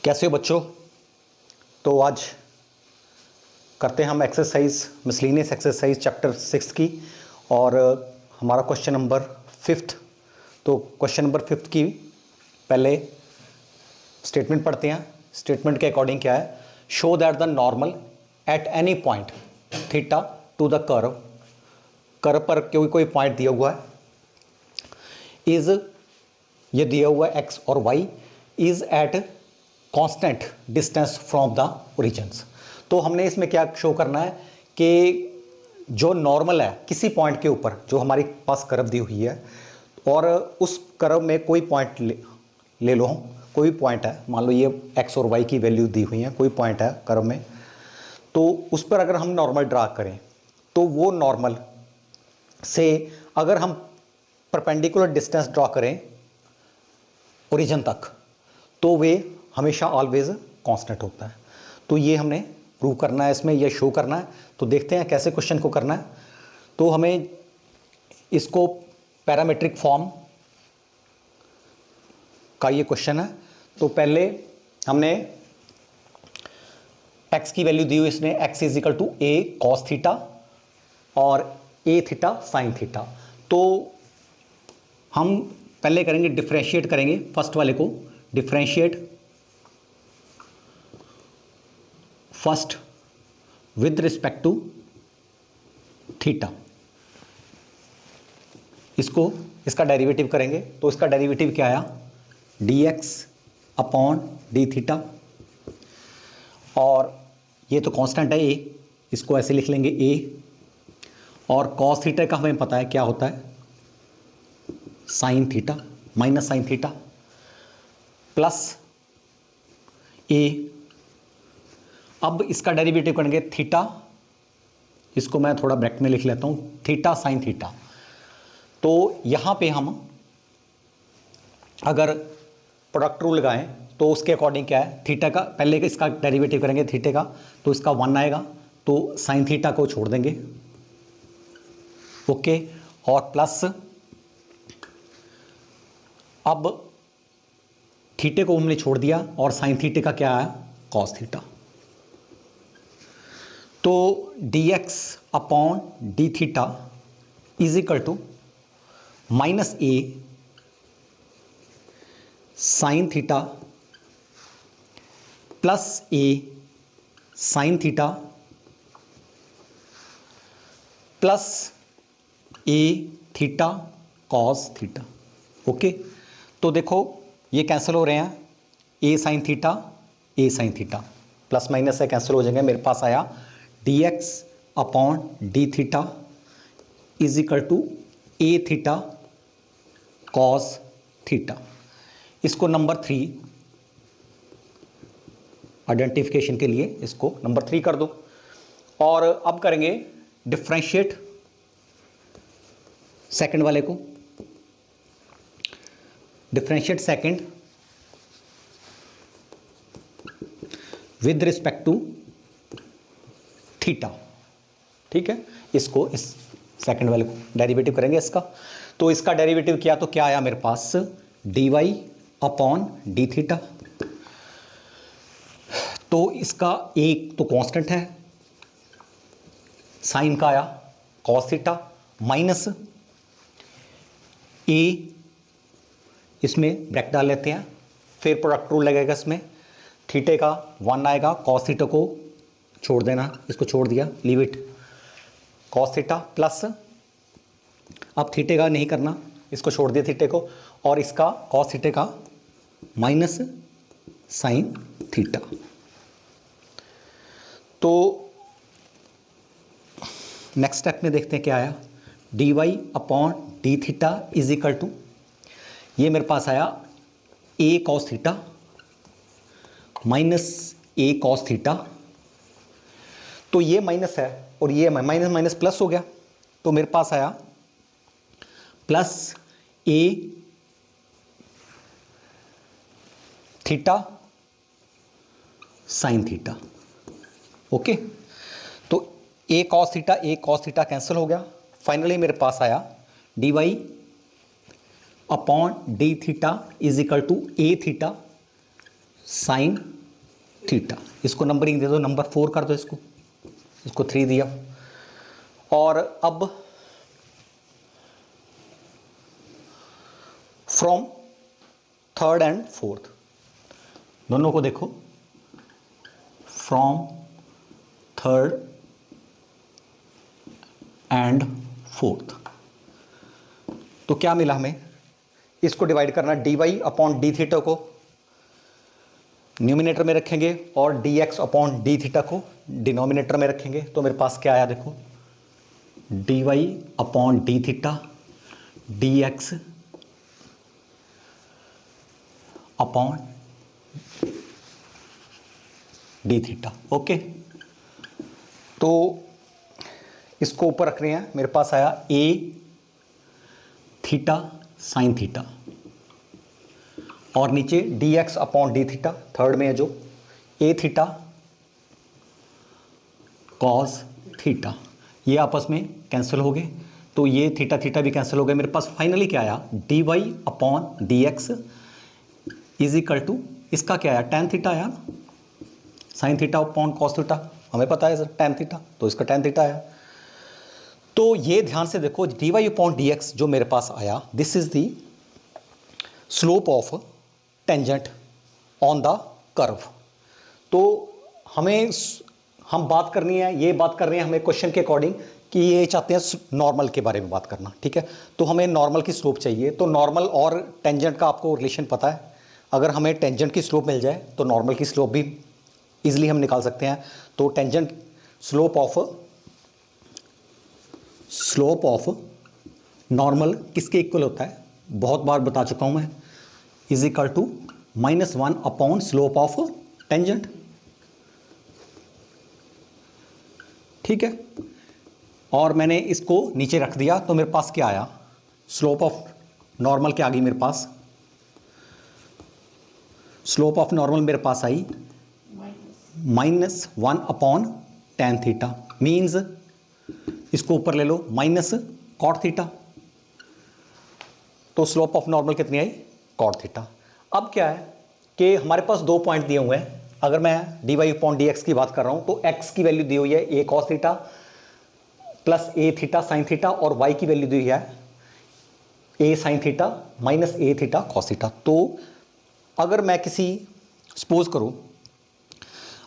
कैसे हो बच्चों। तो आज करते हैं हम एक्सरसाइज मिसलिनियस एक्सरसाइज चैप्टर 6 की और हमारा क्वेश्चन नंबर 5। तो क्वेश्चन नंबर 5 की पहले स्टेटमेंट पढ़ते हैं। स्टेटमेंट के अकॉर्डिंग क्या है, show that the normal at any point theta two the curve पर कोई पॉइंट दिया हुआ है इज, ये दिया हुआ है एक्स और y, is at constant distance from the origins. तो हमने इसमें क्या शो करना है कि जो नॉर्मल है किसी पॉइंट के ऊपर, जो हमारे पास कर्व दी हुई है और उस कर्व में कोई पॉइंट ले लो, कोई पॉइंट है, मान लो ये एक्स और वाई की वैल्यू दी हुई है, कोई पॉइंट है कर्व में, तो उस पर अगर हम नॉर्मल ड्रा करें तो वो नॉर्मल से अगर हम परपेंडिकुलर डिस्टेंस ड्रा करें ओरिजिन तक तो वे हमेशा ऑलवेज कांस्टेंट होता है। तो ये हमने प्रूव करना है, इसमें ये शो करना है। तो देखते हैं कैसे क्वेश्चन को करना है। तो हमें इसको पैरामीट्रिक फॉर्म का ये क्वेश्चन है। तो पहले हमने एक्स की वैल्यू दी हुई, इसने x is equal to a cos theta और ए थीटा साइन थीटा। तो हम पहले करेंगे डिफरेंशिएट करेंगे, फर्स्ट वाले को differentiate first with respect to theta. इसका डेरिवेटिव करेंगे। तो इसका डेरिवेटिव क्या आया, dx अपॉन डी थीटा, और ये तो कांस्टेंट है a, इसको ऐसे लिख लेंगे a, और कॉस थीटा का हमें पता है क्या होता है, sign theta minus sine theta plus a। अब इसका डेरिवेटिव करेंगे थीटा, इसको मैं थोड़ा ब्रैकेट में लिख लेता हूँ, थीटा साइन थीटा। तो यहाँ पे हम अगर प्रोडक्ट रूल लगाएं तो उसके अकॉर्डिंग क्या है, थीटा का पहले इसका डेरिवेटिव करेंगे थीटे का, तो इसका 1 आएगा, तो साइन थीटा को छोड़ देंगे, ओके, और प्लस अब थीटे को हमने छोड़ दिया और साइन थीटे का क्या आया, कॉस थीटा। तो dx upon d theta is equal to minus A sine theta plus a sine theta plus A theta cos theta, okay. तो देखो ये कैंसिल हो रहे हैं, a sine theta plus minus से कैंसिल हो जाएंगे। मेरे पास आया dx upon d theta is equal to a theta cos theta. इसको नंबर 3 आइडेंटिफिकेशन के लिए इसको नंबर 3 कर दो। और अब करेंगे डिफरेंशिएट सेकंड वाले को, differentiate second with respect to theta, ठीक है। इसको इस सेकंड वाले को डेरिवेटिव करेंगे इसका। तो इसका डेरिवेटिव किया तो क्या आया मेरे पास, dy अपॉन डी थीटा। तो इसका एक तो कांस्टेंट है, साइन का आया कॉस थीटा माइनस ए, इसमें ब्रैकेट डाल लेते हैं, फिर प्रोडक्ट रूल लगेगा, इसमें थीटे का 1 आएगा, कॉस थीटा को छोड़ देना, इसको छोड़ दिया, leave it, cos theta plus, अब थीटे का नहीं करना, इसको छोड़ दिया थीटे को, और इसका कॉस थीटे का माइनस साइन थीटा। तो नेक्स्ट स्टेप में देखते हैं क्या आया, dy upon d theta is equal to, ये मेरे पास आया a cos theta minus a cos theta. तो ये माइनस है और ये माइनस माइनस प्लस हो गया, तो मेरे पास आया प्लस ए थीटा साइन थीटा, ओके। तो ए कॉस थीटा कैंसिल हो गया। फाइनली मेरे पास आया dy upon d theta is equal to a theta sine theta. इसको नंबरिंग दे दो, नंबर 4 कर दो, इसको 3 दिया। और अब फ्रॉम थर्ड एंड फोर्थ दोनों को देखो, फ्रॉम थर्ड एंड फोर्थ, तो क्या मिला हमें? इसको डिवाइड करना, dy अपॉन डी थीटा को न्यूमिनेटर में रखेंगे और dx अपॉन डी थीटा को डिनोमिनेटर में रखेंगे। तो मेरे पास क्या आया देखो, dy upon d theta dx upon d theta. Okay, तो इसको ऊपर रख रहे हैं, मेरे पास आया a थीटा साइन थीटा और नीचे dx upon d theta, third में है जो a थीटा कॉस थीटा। ये आपस में कैंसिल हो गए, तो ये थीटा थीटा भी कैंसिल हो गए। मेरे पास फाइनली क्या आया, dy upon dx is equal to, इसका क्या आया, टैन थीटा आया, sine theta upon cos theta, हमें पता है सर टैन थीटा, तो इसका टैन थीटा आया। तो ये ध्यान से देखो, dy अपॉन dx जो मेरे पास आया, this is the slope of tangent on the curve. तो हम बात करनी है, ये बात कर रहे हैं हमें क्वेश्चन के अकॉर्डिंग कि ये चाहते हैं नॉर्मल के बारे में बात करना, ठीक है। तो हमें नॉर्मल की स्लोप चाहिए, तो नॉर्मल और टेंजेंट का आपको रिलेशन पता है। अगर हमें टेंजेंट की स्लोप मिल जाए तो नॉर्मल की स्लोप भी इजीली हम निकाल सकते हैं। तो टेंजेंट स्लोप ऑफ नॉर्मल किसके इक्वल होता है, बहुत बार बता चुका हूं मैं, is equal to -1 upon slope of tangent, ठीक है। और मैंने इसको नीचे रख दिया, तो मेरे पास क्या आया, स्लोप ऑफ नॉर्मल क्या आ गई मेरे पास, स्लोप ऑफ नॉर्मल मेरे पास आई -1 अपॉन टैन थीटा, मीन्स इसको ऊपर ले लो माइनस कॉट थीटा, तो स्लोप ऑफ नॉर्मल कितनी आई, कॉट थीटा। अब क्या है कि हमारे पास 2 पॉइंट दिए हुए हैं। अगर मैं dy अपॉन dx की बात कर रहा हूं तो x की वैल्यू दी हुई है a cos theta plus a theta sine theta, और y की वैल्यू दी हुई है a sine theta minus a theta cos theta. तो अगर मैं सपोज करो,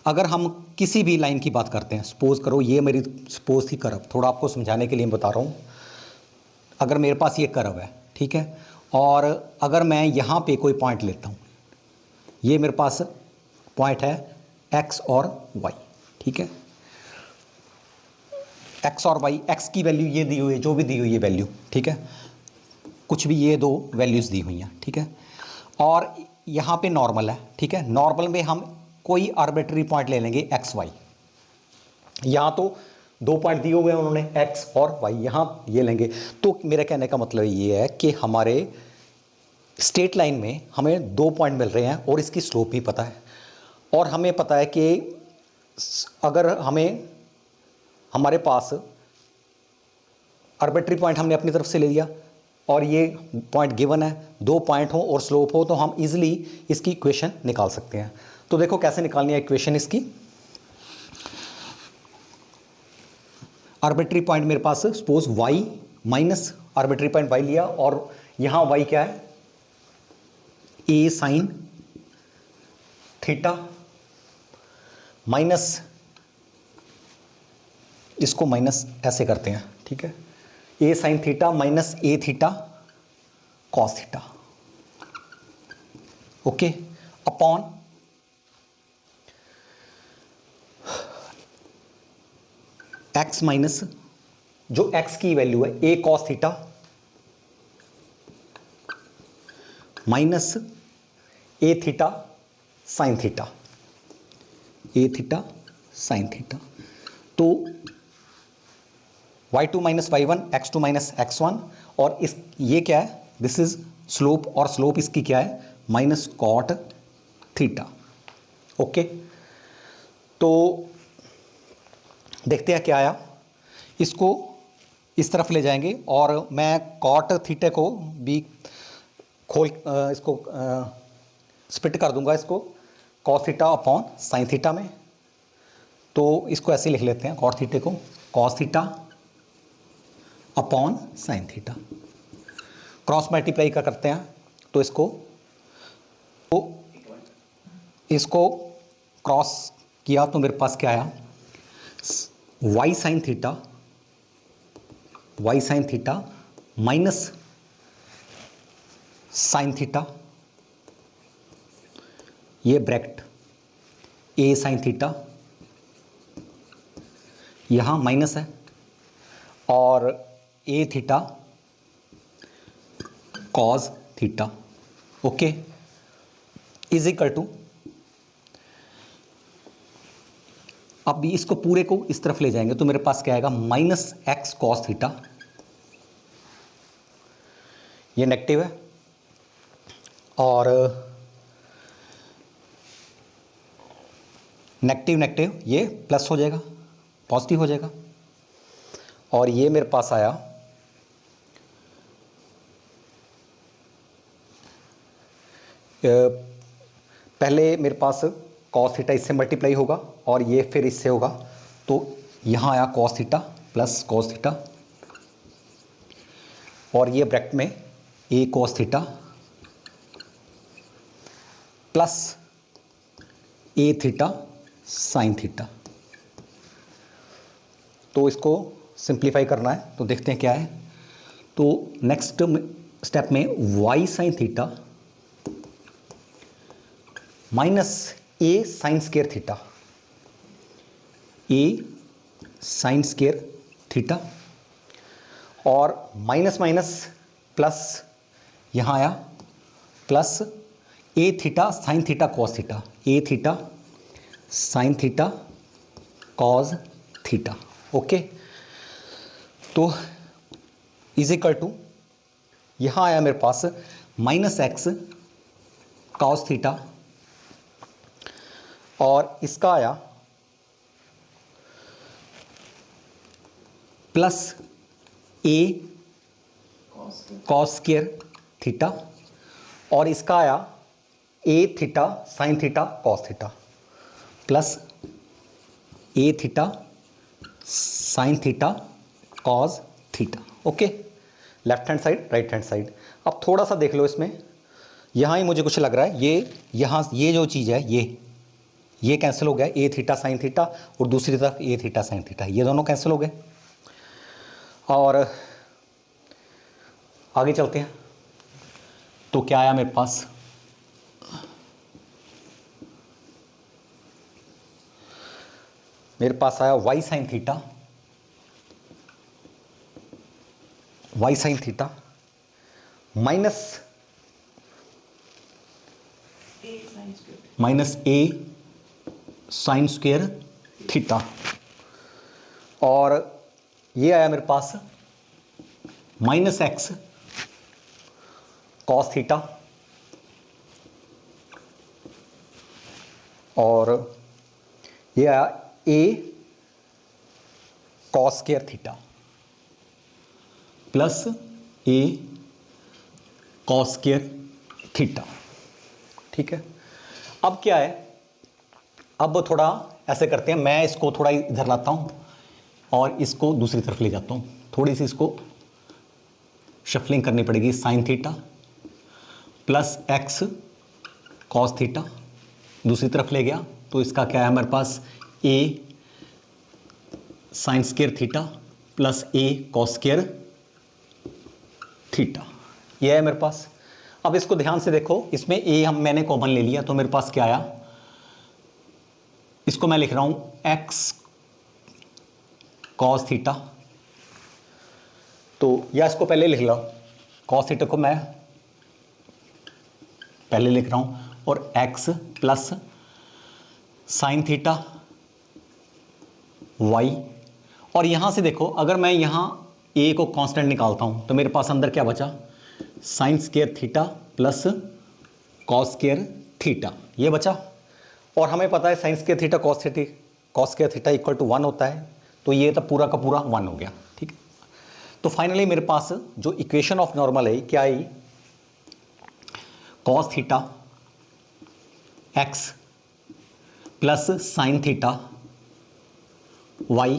अगर हम किसी भी लाइन की बात करते हैं, सपोज करो ये मेरी सपोज थी कर्व, थोड़ा आपको समझाने के लिए बता रहा हूँ। अगर मेरे पास ये कर्व है, ठीक है, और अगर मैं यहाँ पे कोई पॉइंट लेता हूँ, ये मेरे पास पॉइंट है x और y, ठीक है, x और y, x की वैल्यू ये दी हुई है, जो भी दी हुई है वैल्यू, ठीक है, कुछ भी ये 2 वैल्यूज़ दी हुई हैं, ठीक है। और यहाँ पे नॉर्मल है, ठीक है, नॉर्मल में हम कोई आर्बिट्री पॉइंट ले लेंगे x y, यहाँ तो 2 पॉइंट दिए हुए हैं उन्होंने x और y, यहाँ ये लेंगे। तो मेरे कहने का मतलब ये है कि हमारे स्ट्रेट लाइन में हमें 2 पॉइंट मिल रहे हैं और इसकी स्लोप भी पता है, और हमें पता है कि अगर हमारे पास आर्बिट्री पॉइंट हमने अपनी तरफ से ले लिया और ये पॉइंट गिवन है, 2 पॉइंट हो और स्लोप हो, तो हम इजीली इसकी इक्वेशन निकाल सकते हैं। तो देखो कैसे निकालनी है इक्वेशन इसकी। आर्बिट्री पॉइंट मेरे पास suppose y minus arbitrary point y लिया, और यहाँ y क्या है, a साइन थीटा माइनस, इसको माइनस ऐसे करते हैं, ठीक है, a sine theta minus a theta cos theta, okay, upon x minus जो x की वैल्यू है a cos theta minus a theta sine theta, a theta sine theta. तो y2 minus y1, x2 minus x1, और ये क्या है, this is slope, और slope इसकी क्या है, माइनस कॉट थीटा, ओके। तो देखते हैं क्या आया, इसको इस तरफ ले जाएंगे और मैं कॉट थीटा को भी इसको स्प्लिट कर दूंगा, इसको cos theta upon sine theta में, तो इसको ऐसे लिख लेते हैं कॉट थीटे को cos theta upon sine theta. Cross multiply का करते हैं तो इसको क्रॉस किया तो मेरे पास क्या आया, Y sine theta minus sine theta, ये ब्रैकेट ए साइन थीटा, यहां माइनस है, और ए theta cos theta, okay, is equal to, अब इसको पूरे को इस तरफ ले जाएंगे तो मेरे पास क्या आएगा, माइनस एक्स कॉस थीटा, ये नेगेटिव है, और नेगेटिव नेगेटिव ये प्लस हो जाएगा, पॉजिटिव हो जाएगा, और ये मेरे पास आया पहले मेरे पास कॉस थीटा इससे मल्टीप्लाई होगा और ये फिर इससे होगा, तो यहाँ आया cos theta plus cos theta, और ये ब्रैकेट में ए कॉस थीटा प्लस ए थीटा साइन थीटा। तो इसको सिंप्लीफाई करना है तो देखते हैं क्या है। तो नेक्स्ट स्टेप में Y sine theta minus A sine square theta, A sine square theta, और माइनस माइनस प्लस यहाँ आया plus A theta sine theta cos theta, A theta sine theta cos theta, okay. तो is equal to, यहाँ आया मेरे पास minus X cos theta, और इसका आया plus A cos square theta, और इसका आया A theta sine theta cos theta plus A theta sine theta cos theta, okay. Left hand side right hand side. अब थोड़ा सा देख लो इसमें, यहाँ ही मुझे कुछ लग रहा है, यहाँ ये जो चीज़ है ये कैंसिल हो गया, ए थीटा साइन थीटा, और दूसरी तरफ ए थीटा साइन थीटा, ये दोनों कैंसिल हो गए। और आगे चलते हैं तो क्या आया मेरे पास, आया वाई साइन थीटा माइनस ए साइन स्क्वायर थीटा, और ये आया मेरे पास माइनस एक्स कॉस थीटा, और ये आया ए cos square theta plus A cos square theta, ठीक है। अब क्या है, अब थोड़ा ऐसे करते हैं, मैं इसको थोड़ा इधर लाता हूं और इसको दूसरी तरफ ले जाता हूं, थोड़ी सी इसको शफलिंग करनी पड़ेगी। Sign theta plus x cos theta दूसरी तरफ ले गया तो इसका क्या है हमारे पास, ए sine square theta plus A cos square theta, यह है मेरे पास। अब इसको ध्यान से देखो, इसमें ए मैंने कॉमन ले लिया तो मेरे पास क्या आया, इसको मैं लिख रहा हूं एक्स कॉस थीटा, तो या इसको पहले लिख लो, कॉस थीटा को मैं पहले लिख रहा हूं, और x plus sine theta y, और यहां से देखो अगर मैं यहां ए को कांस्टेंट निकालता हूं तो मेरे पास अंदर क्या बचा, sine square theta plus cos square theta, ये बचा। और हमें पता है sine square theta cos square theta equal to 1 होता है, तो ये तो पूरा का पूरा 1 हो गया, ठीक है। तो फाइनली मेरे पास जो इक्वेशन ऑफ नॉर्मल है क्या आई, cos theta X plus sine theta Y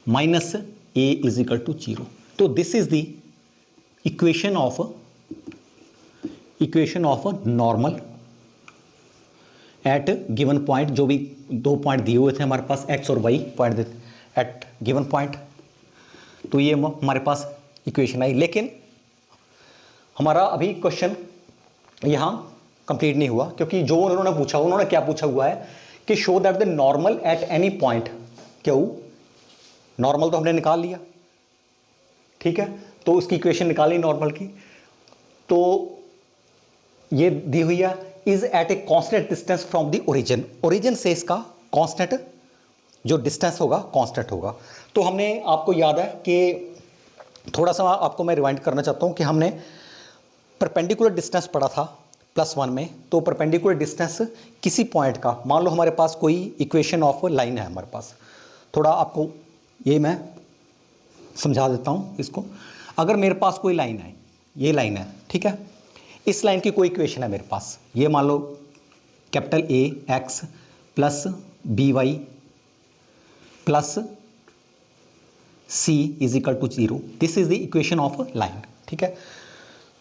minus A is equal to 0। तो this is the equation of normal at given point. जो भी दो पॉइंट दिए हुए थे हमारे पास, एक्स और Y point at given point, तो ये हमारे पास इक्वेशन आई। लेकिन हमारा अभी क्वेश्चन यहाँ कंप्लीट नहीं हुआ, क्योंकि जो उन्होंने पूछा, उन्होंने क्या पूछा हुआ है कि show that the normal at any point. क्यों? नॉर्मल तो हमने निकाल लिया, ठीक है, तो उसकी इक्वेशन निकाली नॉर्मल की, तो ये दी हुई है is at a constant distance from the origin. Origin से इसका कांस्टेंट जो डिस्टेंस होगा कांस्टेंट होगा। तो हमने, आपको याद है कि थोड़ा सा आपको मैं रिवाइंड करना चाहता हूं कि हमने परपेंडिकुलर डिस्टेंस पढ़ा था +1 में। तो परपेंडिकुलर डिस्टेंस किसी पॉइंट का, मान लो हमारे पास कोई इक्वेशन ऑफ लाइन है हमारे पास, थोड़ा आपको ये मैं समझा देता हूं इसको। अगर मेरे पास कोई लाइन है, ये लाइन है, ठीक है, इस लाइन की कोई इक्वेशन है मेरे पास, ये मान लो capital A X plus B Y plus C is equal to 0। This is the equation of line, ठीक है।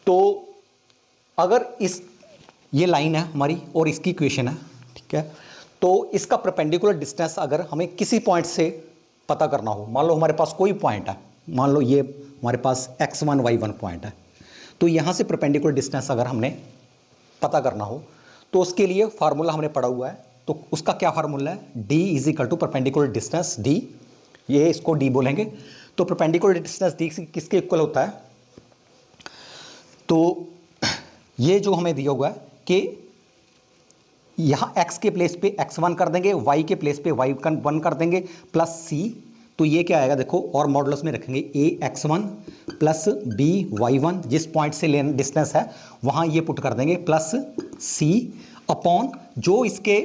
तो अगर ये लाइन है हमारी और इसकी इक्वेशन है, ठीक है, तो इसका परपेंडिकुलर डिस्टेंस अगर हमें किसी पॉइंट से पता करना हो, मान लो हमारे पास कोई पॉइंट है, मान लो ये हमारे पास x1 y1 पॉइंट है, तो यहाँ से परपेंडिकुलर डिस्टेंस अगर हमने पता करना हो तो उसके लिए फार्मूला हमने पढ़ा हुआ है। तो उसका क्या फार्मूला है? d is equal to perpendicular distance d, ये इसको d बोलेंगे। तो परपेंडिकुलर डिस्टेंस d किसके इक्वल होता है? तो ये जो हमें दिया हुआ है कि यहाँ x के प्लेस पे x1 कर देंगे, y के प्लेस पे y1 कर देंगे प्लस c। तो ये क्या आएगा देखो, और मॉडुलस में रखेंगे a x1 plus b y1, जिस पॉइंट से लेन डिस्टेंस है वहाँ ये पुट कर देंगे प्लस c अपॉन जो इसके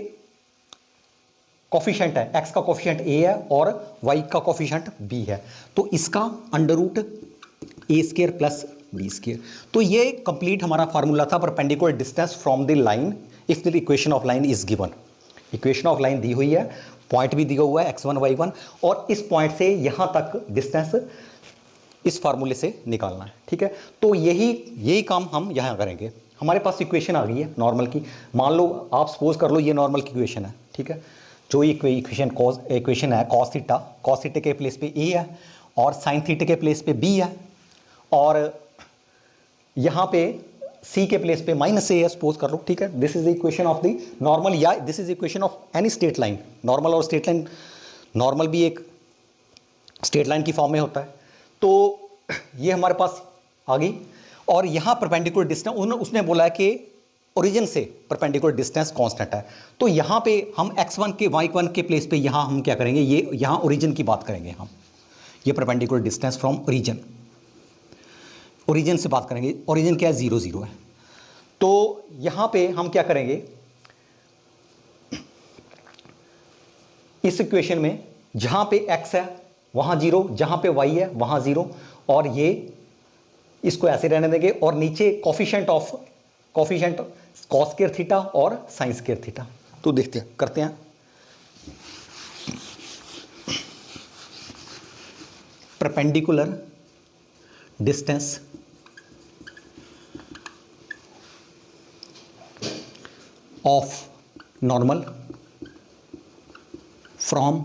कोफिशिएंट है, x का कोफिशिएंट a है और y का कोफिशिएंट b है, तो इसका under root a square plus b square. तो ये कंप्लीट हमारा फार्मूला था perpendicular distance from the line if the equation of line is given. Equation of line दी हुई है, पॉइंट भी दिया हुआ है x1 y1, और इस पॉइंट से यहाँ तक डिस्टेंस इस फार्मूले से निकालना है, ठीक है। तो यही काम हम यहाँ करेंगे। हमारे पास इक्वेशन आ गई है नॉर्मल की, मान लो आप सपोज कर लो ये नॉर्मल की इक्वेशन है, ठीक है। जो इक्वेशन है कॉस थीटा के प्लेस पे a है और साइन थीटा के प्लेस पे b है, और यहाँ पे c के प्लेस पे माइनस a है, सपोज कर लो, ठीक है। This is the equation of the normal, या this is equation of any straight line. Normal और स्ट्रेट लाइन, नॉर्मल भी एक स्ट्रेट लाइन की फॉर्म में होता है। तो ये हमारे पास आ गई, और यहाँ परपेंडिकुलर डिस्टेंस उसने बोला है कि ओरिजिन से परपेंडिकुलर डिस्टेंस कांस्टेंट है। तो यहाँ पे हम x1 के y1 के प्लेस पे यहाँ हम क्या करेंगे, ये यहाँ ओरिजिन की बात करेंगे हम, ये परपेंडिकुलर डिस्टेंस फ्रॉम ओरिजिन से बात करेंगे। ओरिजिन क्या है? 0 0 है। तो यहाँ पे हम क्या करेंगे, इस इक्वेशन में जहाँ पे x है वहाँ 0, जहाँ पे y है वहाँ 0, और ये इसको ऐसे रहने देंगे, और नीचे कोफिशिएंट कॉस स्क्वायर थीटा और साइन स्क्वायर थीटा। तो देखते हैं, करते हैं। Perpendicular distance of normal from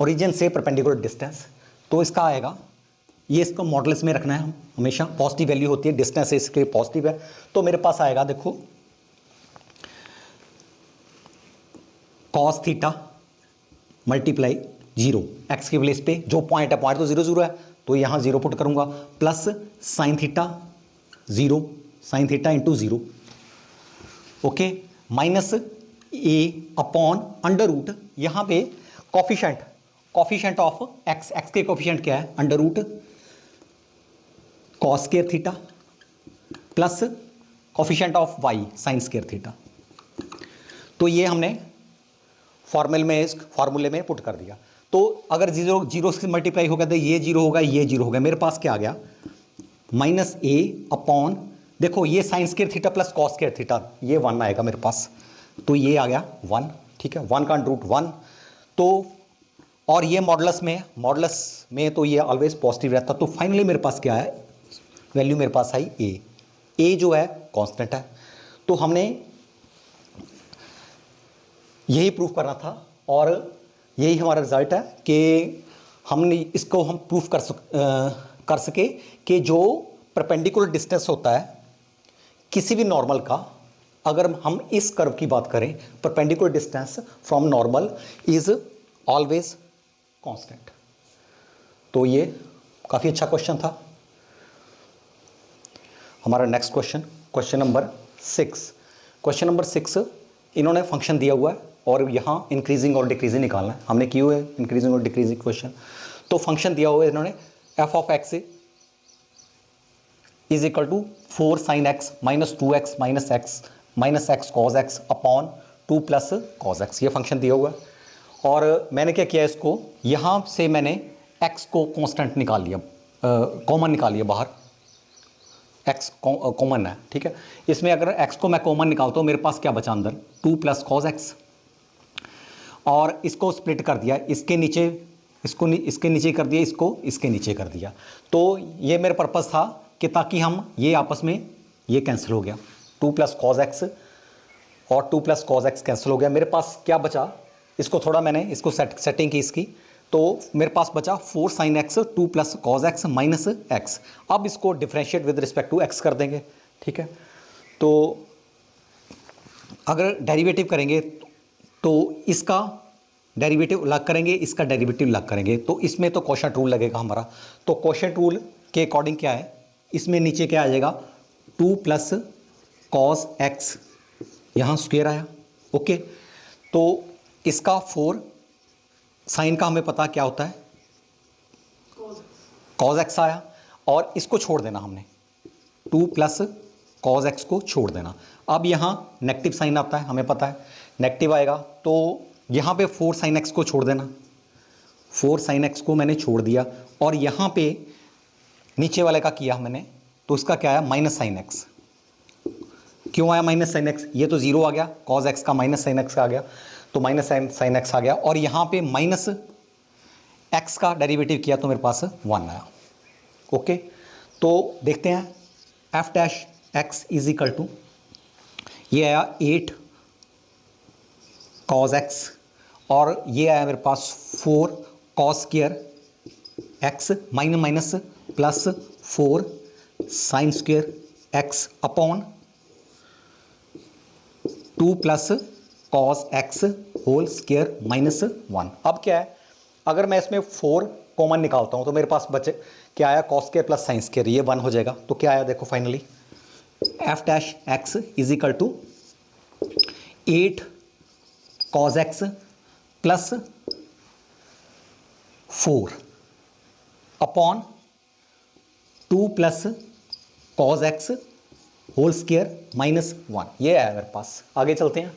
origin से परपेंडिकुलर डिस्टेंस। तो इसका आएगा, ये इसको मॉडल्स में रखना है, हमेशा पॉजिटिव वैल्यू होती है, डिस्टेंस इसके पॉजिटिव है। तो मेरे पास आएगा देखो कॉस थीटा मल्टीप्लाई 0, एक्स के प्लेस पे जो पॉइंट है, पॉइंट तो 0 0 है, तो यहाँ 0 पुट करूंगा, plus sine theta 0, sine theta into 0, okay, minus A upon under root, यहाँ पे कॉफिशिएंट ऑफ एक्स के कॉफिशिएंट क्या है? Under root cos square theta plus coefficient of Y sine square theta. तो ये हमने फार्मूले में पुट कर दिया। तो अगर 0 से मल्टीप्लाई होगा तो ये 0 होगा, ये 0 होगा। मेरे पास क्या आ गया? माइनस ए अपॉन, देखो ये sign square theta plus cos square theta, ये 1 आएगा मेरे पास, तो ये आ गया 1, ठीक है, 1 का रूट 1। तो और ये मॉडुलस में तो ये ऑलवेज पॉजिटिव रहता, तो फाइनली मेरे पास क्या है, वैल्यू मेरे पास आई ए जो है कांस्टेंट है। तो हमने यही प्रूफ करना था और यही हमारा रिजल्ट है कि हमने इसको हम प्रूफ कर सके कि जो परपेंडिकुलर डिस्टेंस होता है किसी भी नॉर्मल का, अगर हम इस कर्व की बात करें, perpendicular distance from normal is always constant. तो ये काफ़ी अच्छा क्वेश्चन था। हमारा next question number 6। Question number 6 इन्होंने फंक्शन दिया हुआ है और यहाँ इंक्रीजिंग और डिक्रीजिंग निकालना है, हमने की हुई है इंक्रीजिंग और डिक्रीजिंग क्वेश्चन। तो फंक्शन दिया हुआ है इन्होंने f of x is equal to 4 sine x minus 2x minus x cos x upon 2 plus cos x, ये फंक्शन दिया हुआ है। और मैंने क्या किया, इसको यहाँ से मैंने x को कांस्टेंट निकाल लिया, कॉमन निकाल लिया बाहर, x कॉमन है, ठीक है। इसमें अगर x को मैं कॉमन निकालता हूँ मेरे पास क्या बचा अंदर, 2 प्लस कॉज एक्स, और इसको स्प्लिट कर दिया, इसके नीचे इसको इसके नीचे कर दिया, इसको इसके नीचे कर दिया। तो ये मेरा पर्पज़ था कि ताकि हम ये आपस में ये कैंसिल हो गया, 2 प्लस कॉज एक्स और 2 प्लस कॉज एक्स कैंसिल हो गया। मेरे पास क्या बचा, इसको थोड़ा मैंने इसको सेटिंग की इसकी, तो मेरे पास बचा 4 sine x 2 plus cos x minus x. अब इसको differentiate with respect to x कर देंगे, ठीक है। तो अगर डेरिवेटिव करेंगे तो इसका डेरिवेटिव अलग करेंगे, इसका डेरिवेटिव अलग करेंगे, तो इसमें तो कोशेंट रूल लगेगा हमारा। तो कोशेंट रूल के अकॉर्डिंग क्या है, इसमें नीचे क्या आ जाएगा, 2 प्लस कॉस एक्स, यहाँ स्क्वायर आया, ओके। तो इसका 4 साइन का हमें पता क्या होता है, कॉज एक्स आया, और इसको छोड़ देना हमने, 2 प्लस कॉज एक्स को छोड़ देना। अब यहाँ नेगेटिव साइन आता है, हमें पता है नेगेटिव आएगा, तो यहाँ पे 4 साइन एक्स को छोड़ देना, 4 साइन एक्स को मैंने छोड़ दिया, और यहाँ पे नीचे वाले का किया मैंने, तो इसका क्या आया, माइनस साइन एक्स। क्यों आया माइनस साइन एक्स, ये तो 0 आ गया, कॉज एक्स का माइनस साइन एक्स आ गया, तो माइनस साइन एक्स आ गया, और यहाँ पे माइनस एक्स का डेरिवेटिव किया तो मेरे पास 1 आया, ओके। तो देखते हैं f dash x is equal to, ये आया 8 कॉज एक्स, और ये आया मेरे पास 4 cos square x minus plus 4 sine square x upon 2 plus cos x whole square minus 1। अब क्या है, अगर मैं इसमें 4 कॉमन निकालता हूँ तो मेरे पास बचे क्या आया, cos square plus sine square, ये 1 हो जाएगा। तो क्या आया देखो finally, f dash x is equal to 8 cos x plus 4 upon 2 plus cos x whole square minus 1, ये आया मेरे पास। आगे चलते हैं,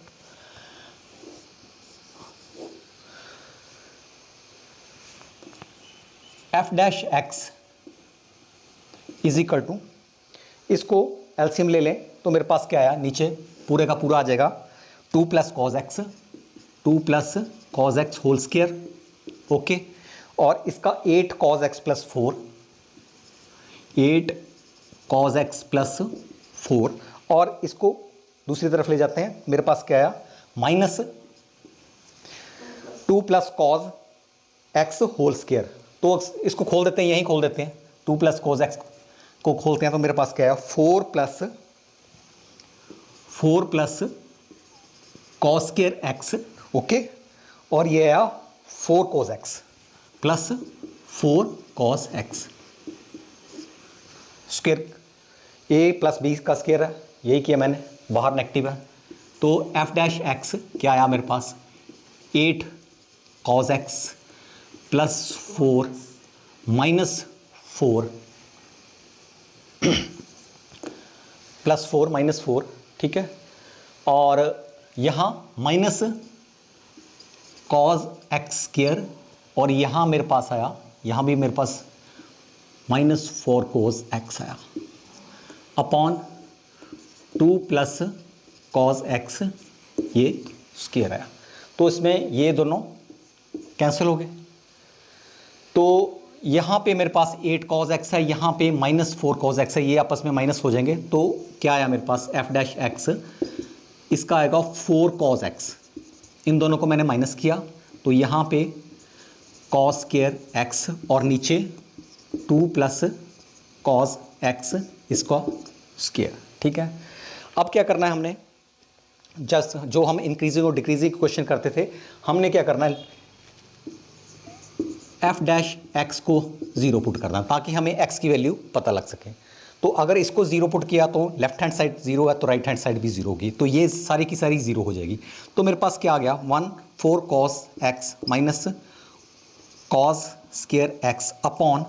f dash x is equal to, इसको एलसीएम ले लें तो मेरे पास क्या आया, नीचे पूरे का पूरा आ जाएगा 2 plus cos x, 2 plus cos x whole square, okay, और इसका 8 cos x plus 4, 8 cos x plus 4, और इसको दूसरी तरफ ले जाते हैं, मेरे पास क्या आया, minus 2 plus cos x whole square. तो इसको खोल देते हैं, यहीं खोल देते हैं, 2 प्लस कॉस एक्स को खोलते हैं, तो मेरे पास क्या आया, 4 plus cos square X, okay, और ये आया 4 cos x plus 4 cos X square, A plus B का स्क्वायर है, यही किया मैंने, बाहर नेगेटिव है। तो एफ डैश एक्स क्या आया मेरे पास, 8 cos x plus 4 minus 4 plus 4 minus 4, ठीक है, और यहाँ माइनस कॉस एक्स स्क्वायर, और यहाँ मेरे पास आया, यहाँ भी मेरे पास -4 cos x आया अपॉन 2 प्लस cos x ये स्क्वायर आया। तो इसमें ये दोनों कैंसिल हो गए। तो यहाँ पे मेरे पास 8 cos x है, यहाँ पे -4 cos x है, ये आपस में माइनस हो जाएंगे। तो क्या आया मेरे पास f डैश x, इसका आएगा 4 cos x। इन दोनों को मैंने माइनस किया तो यहाँ पे cos स्क्वायर x और नीचे 2 प्लस cos x इसका स्क्वायर। ठीक है, अब क्या करना है हमने, जस्ट जो हम इंक्रीजिंग और डिक्रीजिंग क्वेश्चन करते थे, हमने क्या करना है, f डैश x को 0 पुट करना ताकि हमें x की वैल्यू पता लग सके। तो अगर इसको 0 पुट किया तो लेफ्ट हैंड साइड 0 है तो राइट हैंड साइड भी 0 होगी, तो ये सारी की सारी 0 हो जाएगी। तो मेरे पास क्या आ गया 4 cos x minus cos square x upon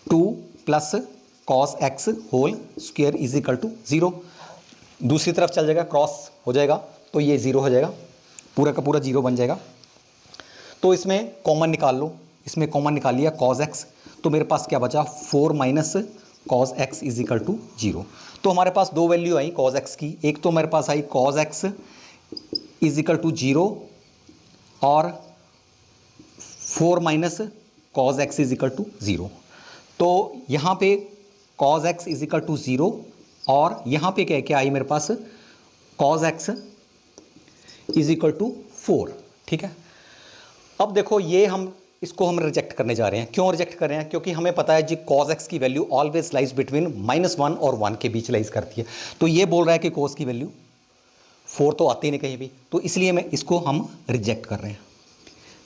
2 plus cos x whole square is equal to 0। दूसरी तरफ चल जाएगा, क्रॉस हो जाएगा तो ये 0 हो जाएगा, पूरा का पूरा 0 बन जाएगा। तो इसमें कॉमन निकाल लो, इसमें कॉमन निकाल लिया cos x, तो मेरे पास क्या बचा 4 minus cos x is equal to 0। तो हमारे पास दो वैल्यू आई cos x की, एक तो मेरे पास आई cos x is equal to 0 और 4 minus cos x is equal to 0। तो यहाँ पे cos x is equal to 0 और यहाँ पे क्या क्या आई मेरे पास cos x is equal to 4। ठीक है, अब देखो ये इसको हम रिजेक्ट करने जा रहे हैं। क्यों रिजेक्ट कर रहे हैं? क्योंकि हमें पता है जी cos x की वैल्यू ऑलवेज लाइज बिटवीन -1 और 1 के बीच लाइज करती है। तो ये बोल रहा है कि cos की वैल्यू 4 तो आती नहीं कहीं भी, तो इसलिए मैं इसको हम रिजेक्ट कर रहे हैं।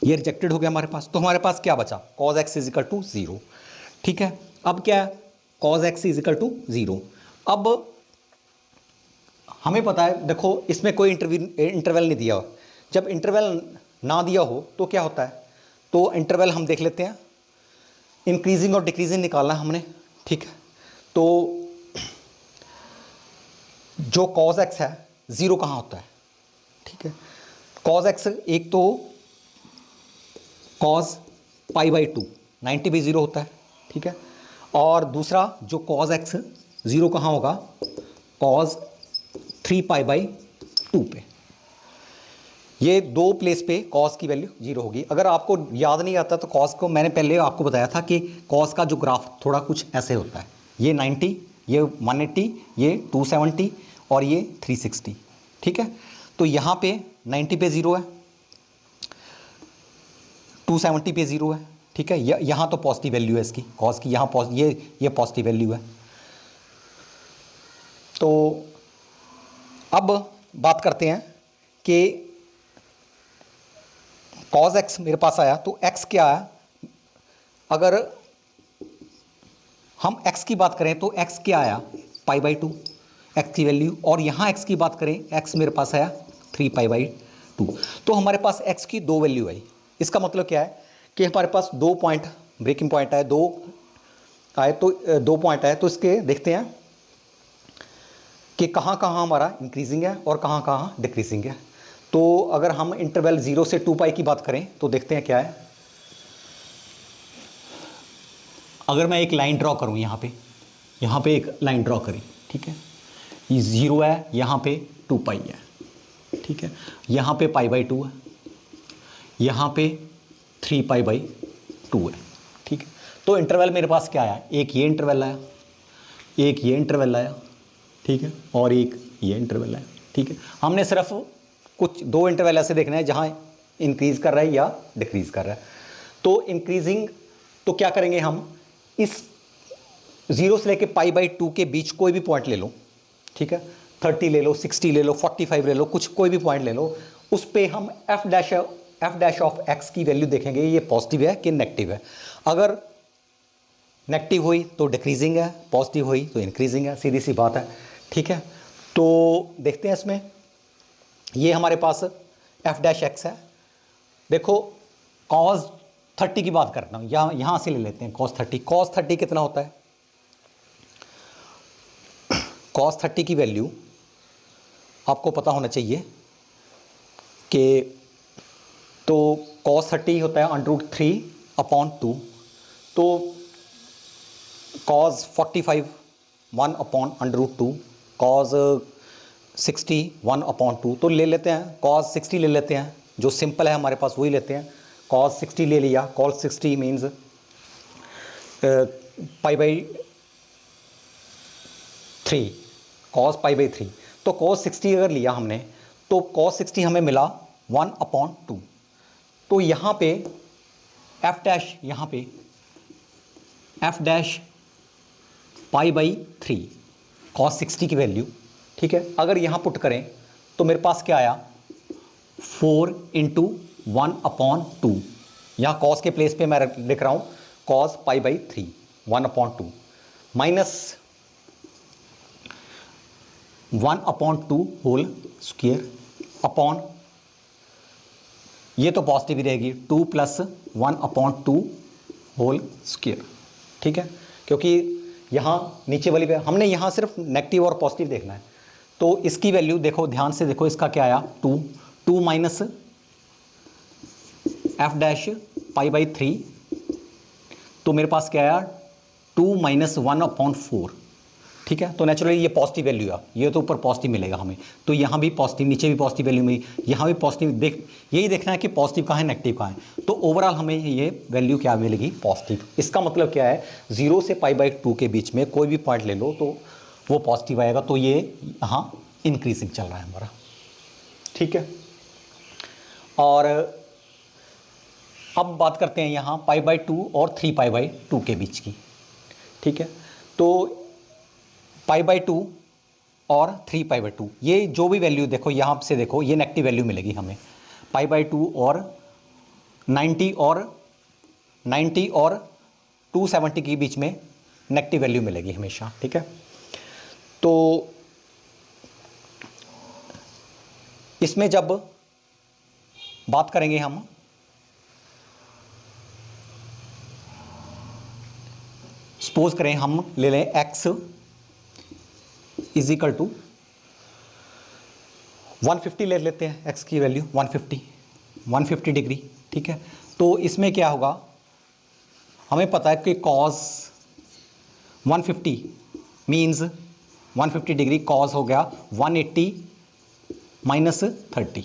ये रिजेक्टेड हो गया हमारे पास। तो हमारे पास क्या बचा cos x is equal to 0। ठीक है, अब क्या है cos x is equal to 0। अब हमें पता है, देखो इसमें कोई इंटरवल नहीं दिया। जब इंटरवल ना दिया हो तो क्या होता है, तो इंटरवल हम देख लेते हैं, इंक्रीजिंग और डिक्रीजिंग निकालना है हमने। ठीक है, तो जो cos x है 0 कहाँ होता है? ठीक है, cos x एक तो cos π/2 90 पे 0 होता है। ठीक है, और दूसरा जो cos x 0 कहाँ होगा, cos 3π/2 पे। ये दो प्लेस पे cos की वैल्यू 0 होगी। अगर आपको याद नहीं आता तो cos को मैंने पहले आपको बताया था कि cos का जो ग्राफ थोड़ा कुछ ऐसे होता है, ये 90, ये 180, ये 270 और ये 360। ठीक है, तो यहाँ पे 90 पे 0 है, 270 पे 0 है। ठीक है, यहाँ तो पॉजिटिव वैल्यू है इसकी cos की, यहाँ ये पॉजिटिव वैल्यू है। तो अब बात करते हैं कि cos x मेरे पास आया तो x क्या आया, अगर हम x की बात करें तो x क्या आया π/2 x की वैल्यू, और यहाँ x की बात करें x मेरे पास आया 3π/2। तो हमारे पास x की दो वैल्यू आई। इसका मतलब क्या है कि हमारे पास दो पॉइंट ब्रेकिंग पॉइंट आए, दो पॉइंट आए। तो इसके देखते हैं कि कहाँ कहाँ हमारा इंक्रीजिंग है और कहाँ कहाँ डिक्रीजिंग है। तो अगर हम इंटरवल 0 से 2π की बात करें तो देखते हैं क्या है। अगर मैं एक लाइन ड्रॉ करूं, यहाँ पे एक लाइन ड्रॉ करी, ठीक है, ये 0 है, यहाँ पे 2π है। ठीक है, यहाँ पे π/2 है, यहाँ पे 3π/2 है। ठीक है, तो इंटरवल मेरे पास क्या आया, एक ये इंटरवल आया, एक ये इंटरवल आया, ठीक है, और एक ये इंटरवल आया। ठीक है, हमने सिर्फ कुछ दो इंटरवल ऐसे देखना है जहाँ इंक्रीज कर रहा है या डिक्रीज कर रहा है। तो इंक्रीजिंग तो क्या करेंगे, हम इस 0 से लेके π/2 के बीच कोई भी पॉइंट ले लो। ठीक है, 30 ले लो, 60 ले लो, 45 ले लो, कुछ कोई भी पॉइंट ले लो, उस पे हम f डैश ऑफ x की वैल्यू देखेंगे, ये पॉजिटिव है कि नेगेटिव है। अगर नेगेटिव हुई तो डिक्रीजिंग है, पॉजिटिव हुई तो इंक्रीजिंग है, सीधी सी बात है। ठीक है, तो देखते हैं इसमें, ये हमारे पास f डैश x है। देखो cos 30 की बात करता हूँ, यहाँ से ले लेते हैं cos 30। cos 30 कितना होता है, cos 30 की वैल्यू आपको पता होना चाहिए कि, तो cos 30 होता है √3/2। तो कॉज 45 1/√2, कॉज 60 1/2, तो ले लेते हैं कॉज 60 ले लेते हैं, जो सिंपल है हमारे पास वही लेते हैं। कॉज 60 ले लिया, कॉज 60 मीन्स π/3, कॉज π/3। तो कॉज 60 अगर लिया हमने तो कॉज 60 हमें मिला 1/2। तो यहाँ पे f डैश, यहाँ पे f डैश π/3 कॉज 60 की वैल्यू, ठीक है। अगर यहाँ पुट करें तो मेरे पास क्या आया 4 × 1/2, यहाँ कॉस के प्लेस पे मैं लिख रहा हूँ cos π/3 1/2 minus 1/2 whole square upon, ये तो पॉजिटिव ही रहेगी 2 + 1/2 होल स्क्वायर, ठीक है। क्योंकि यहाँ नीचे वाली पे हमने यहाँ सिर्फ नेगेटिव और पॉजिटिव देखना है, तो इसकी वैल्यू देखो, ध्यान से देखो, इसका क्या आया 2 माइनस f डैश π/3, तो मेरे पास क्या आया 2 - 1/4, ठीक है। तो नेचुरली ये पॉजिटिव वैल्यू है, ये तो ऊपर पॉजिटिव मिलेगा हमें, तो यहाँ भी पॉजिटिव, नीचे भी पॉजिटिव वैल्यू मिली, यहाँ भी पॉजिटिव, यही देखना है कि पॉजिटिव कहाँ है नेगेटिव कहाँ है। तो ओवरऑल हमें ये वैल्यू क्या मिलेगी पॉजिटिव। इसका मतलब क्या है 0 से π/2 के बीच में कोई भी पॉइंट ले लो तो वो पॉजिटिव आएगा, तो ये यहाँ इंक्रीजिंग चल रहा है हमारा, ठीक है। और अब बात करते हैं यहाँ π/2 और 3π/2 के बीच की, ठीक है। तो π/2 और 3π/2, ये जो भी वैल्यू देखो, यहाँ से देखो ये नेगेटिव वैल्यू मिलेगी हमें, π/2 और 90 और 270 के बीच में नेगेटिव वैल्यू मिलेगी हमेशा, ठीक है। तो इसमें जब बात करेंगे हम सपोज करें, हम ले लें x इज इक्वल टू 150 ले लेते हैं, x की वैल्यू 150 डिग्री, ठीक है। तो इसमें क्या होगा, हमें पता है कि cos 150 मीन्स 150 डिग्री, cos हो गया 180 - 30,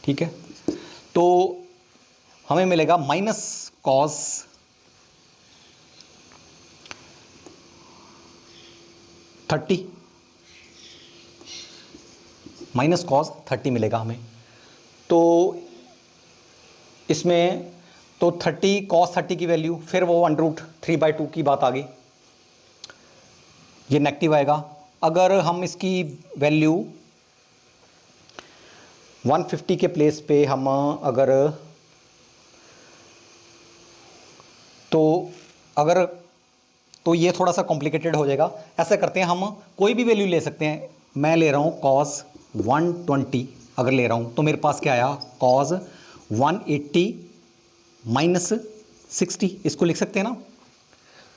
ठीक है। तो हमें मिलेगा माइनस cos 30 माइनस cos 30 मिलेगा हमें। तो इसमें तो 30 cos 30 की वैल्यू, फिर वो √3/2 की बात आ गई, ये नेगेटिव आएगा। अगर हम इसकी वैल्यू 150 के प्लेस पे हम अगर तो ये थोड़ा सा कॉम्प्लिकेटेड हो जाएगा। ऐसा करते हैं, हम कोई भी वैल्यू ले सकते हैं। मैं ले रहा हूँ cos 120 अगर ले रहा हूँ, तो मेरे पास क्या आया cos 180 - 60, इसको लिख सकते हैं ना।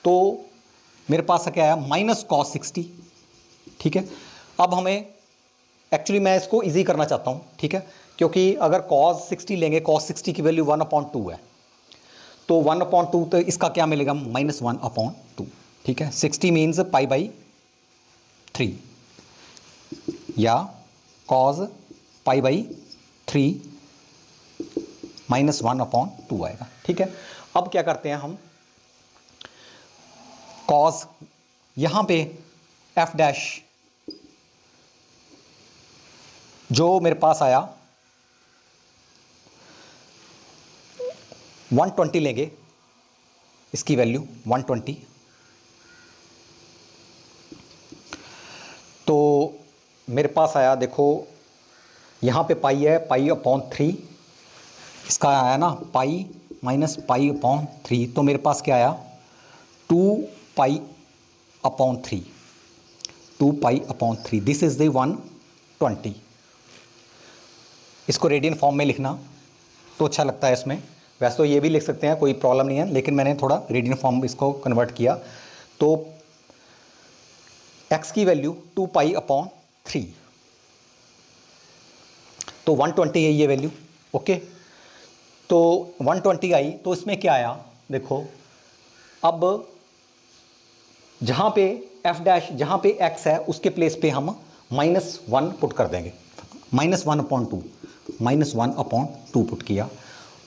तो मेरे पास क्या आया माइनस cos 60, ठीक है। अब हमें एक्चुअली मैं इसको इजी करना चाहता हूँ, ठीक है, क्योंकि अगर cos 60 लेंगे, cos 60 की वैल्यू 1/2 है, तो 1/2, तो इसका क्या मिलेगा -1/2, ठीक है। 60 मीन्स π/3 या cos π/3 -1/2 आएगा, ठीक है। अब क्या करते हैं हम, cos यहाँ पे f डैश जो मेरे पास आया 120 लेंगे, इसकी वैल्यू 120, तो मेरे पास आया, देखो यहाँ पे पाई है π/3, इसका आया ना पाई माइनस π/3, तो मेरे पास क्या आया 2π/3, दिस इज द 120। इसको रेडियन फॉर्म में लिखना तो अच्छा लगता है इसमें, वैसे तो ये भी लिख सकते हैं, कोई प्रॉब्लम नहीं है, लेकिन मैंने थोड़ा रेडियन फॉर्म इसको कन्वर्ट किया। तो x की वैल्यू 2π/3, तो 120 है ये वैल्यू, ओके। तो 120 आई, तो इसमें क्या आया देखो, अब जहाँ पे एफ डैश, जहाँ पे एक्स है उसके प्लेस पे हम -1 पुट कर देंगे, -1/2, -1/2 पुट किया,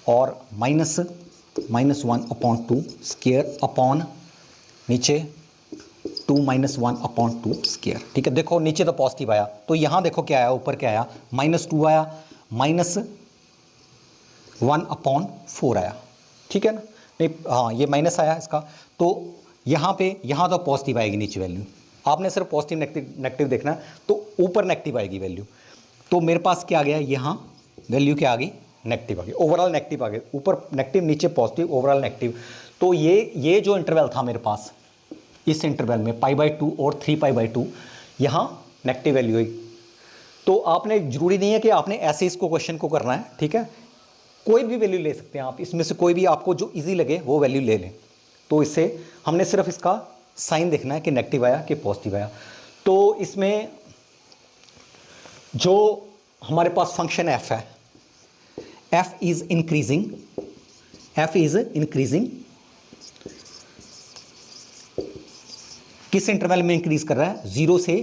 और -1/2 स्क्वायर अपॉन नीचे 2 -1/2 स्क्वायर। ठीक है, देखो नीचे तो पॉजिटिव आया, तो यहाँ देखो क्या आया, ऊपर क्या आया, -2 आया, -1/4 आया। ठीक है ना, नहीं हाँ ये माइनस आया इसका, तो यहाँ पे, यहाँ तो पॉजिटिव आएगी नीचे वैल्यू, आपने सिर्फ पॉजिटिव नेगेटिव देखना है, तो ऊपर नेगेटिव आएगी वैल्यू, तो मेरे पास क्या आ गया, यहाँ वैल्यू क्या आ गई, नेगेटिव आ गई, ओवरऑल नेगेटिव आ गई, ऊपर नेगेटिव नीचे पॉजिटिव, ओवरऑल नेगेटिव। तो ये जो इंटरवल था मेरे पास, इस इंटरवल में π/2 और 3π/2, यहाँ नेगेटिव वैल्यू हुई। तो आपने, जरूरी नहीं है कि आपने ऐसे इसको क्वेश्चन को करना है, ठीक है, कोई भी वैल्यू ले सकते हैं आप, इसमें से कोई भी आपको जो इजी लगे वो वैल्यू ले लें। तो इससे हमने सिर्फ इसका साइन देखना है कि नेगेटिव आया कि पॉजिटिव आया। तो इसमें जो हमारे पास फंक्शन f है, f इज इंक्रीजिंग, किस इंटरवल में इंक्रीज कर रहा है, 0 से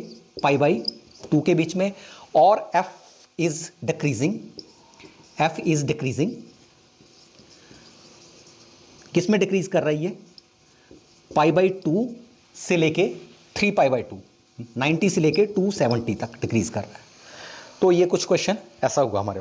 π/2 के बीच में, और f इज डिक्रीजिंग, किस में डिक्रीज कर रही है, π/2 से लेके 3π/2, 90 से लेके 270 तक डिक्रीज कर रहा है। तो ये कुछ क्वेश्चन ऐसा हुआ हमारे